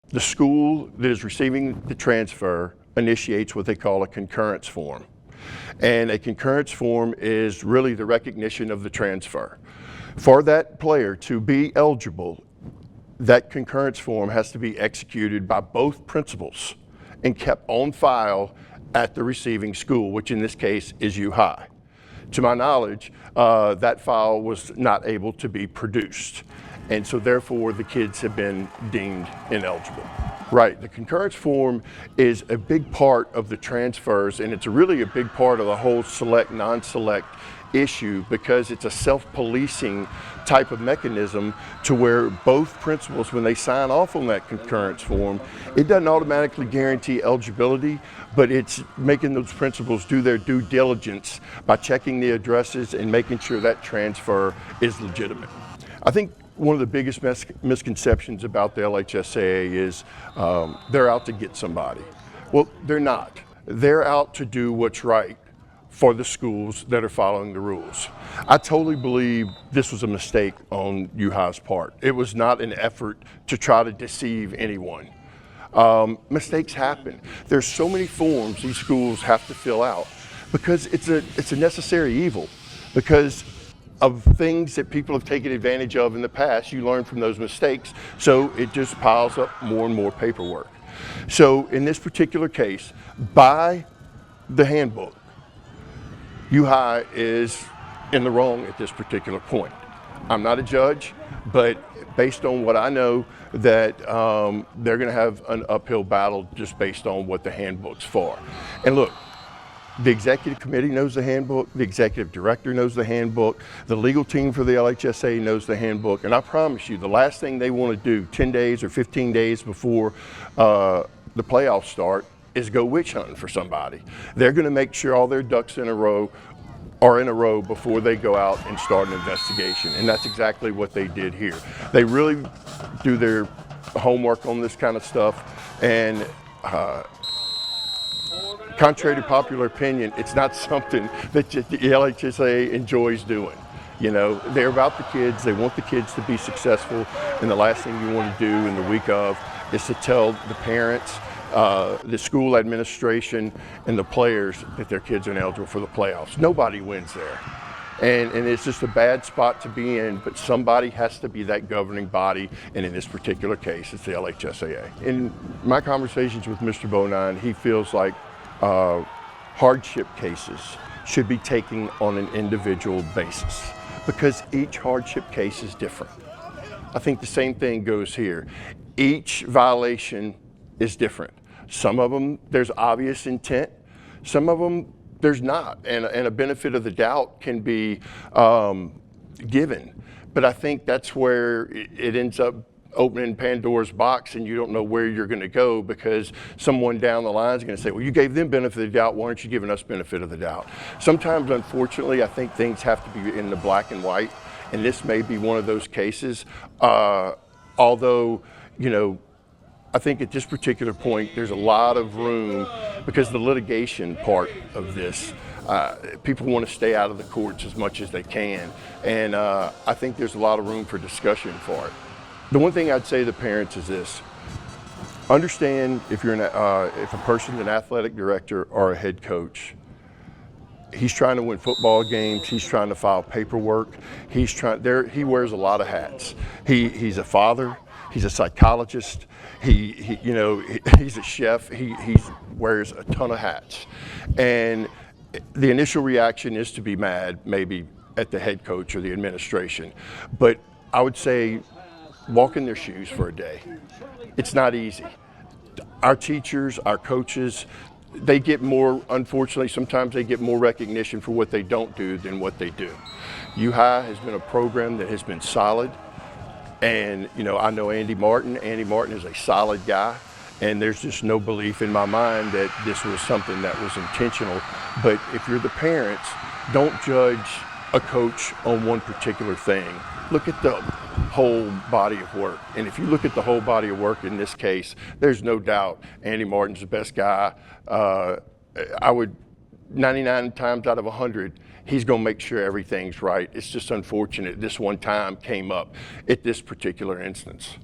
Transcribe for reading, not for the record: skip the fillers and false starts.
the school that is receiving the transfer initiates what they call a concurrence form. And a concurrence form is really the recognition of the transfer. For that player to be eligible, that concurrence form has to be executed by both principals and kept on file at the receiving school, which in this case is U-High. To my knowledge, that file was not able to be produced. And so therefore the kids have been deemed ineligible. Right, the concurrence form is a big part of the transfers, and it's really a big part of the whole select, non-select issue, because it's a self-policing type of mechanism to where both principals, when they sign off on that concurrence form, it doesn't automatically guarantee eligibility, but it's making those principals do their due diligence by checking the addresses and making sure that transfer is legitimate. I think one of the biggest misconceptions about the LHSAA is they're out to get somebody. Well, they're not. They're out to do what's right for the schools that are following the rules. I totally believe this was a mistake on U-High's part. It was not an effort to try to deceive anyone. Mistakes happen. There's so many forms these schools have to fill out because it's a necessary evil, because of things that people have taken advantage of in the past. You learn from those mistakes, so it just piles up more and more paperwork. So in this particular case, by the handbook, U-High is in the wrong at this particular point. I'm not a judge, but based on what I know, that they're going to have an uphill battle just based on what the handbook's for. And look, the executive committee knows the handbook, the executive director knows the handbook, the legal team for the LHSAA knows the handbook, and I promise you, the last thing they want to do 10 days or 15 days before the playoffs start is go witch hunting for somebody. They're going to make sure all their ducks in a row are in a row before they go out and start an investigation, and that's exactly what they did here. They really do their homework on this kind of stuff, and contrary to popular opinion, it's not something that the LHSAA enjoys doing. You know, they're about the kids, they want the kids to be successful, and the last thing you want to do in the week of is to tell the parents, the school administration, and the players that their kids are ineligible for the playoffs. Nobody wins there. And it's just a bad spot to be in, but somebody has to be that governing body, and in this particular case, it's the LHSAA. In my conversations with Mr. Bonine, he feels like hardship cases should be taken on an individual basis because each hardship case is different. I think the same thing goes here. Each violation is different. Some of them, there's obvious intent. Some of them, there's not, and a benefit of the doubt can be given. But I think that's where it ends up opening Pandora's box, and you don't know where you're going to go because someone down the line is going to say, well, you gave them benefit of the doubt, why aren't you giving us benefit of the doubt? Sometimes, unfortunately, I think things have to be in the black and white, and this may be one of those cases. Although, you know, I think at this particular point, there's a lot of room because the litigation part of this, people want to stay out of the courts as much as they can, and I think there's a lot of room for discussion for it. The one thing I'd say to parents is this: understand if if a person's an athletic director or a head coach, he's trying to win football games, he's trying to file paperwork, he wears a lot of hats. He's a father, he's a psychologist, he's a chef, he wears a ton of hats. And the initial reaction is to be mad, maybe at the head coach or the administration. But I would say, walk in their shoes for a day. It's not easy. Our teachers, our coaches, they get more, unfortunately, sometimes they get more recognition for what they don't do than what they do. U-High has been a program that has been solid. And, you know, I know Andy Martin. Andy Martin is a solid guy. And there's just no belief in my mind that this was something that was intentional. But if you're the parents, don't judge a coach on one particular thing. Look at the whole body of work. And if you look at the whole body of work in this case, there's no doubt Andy Martin's the best guy. I would, 99 times out of 100, he's going to make sure everything's right. It's just unfortunate this one time came up at this particular instance.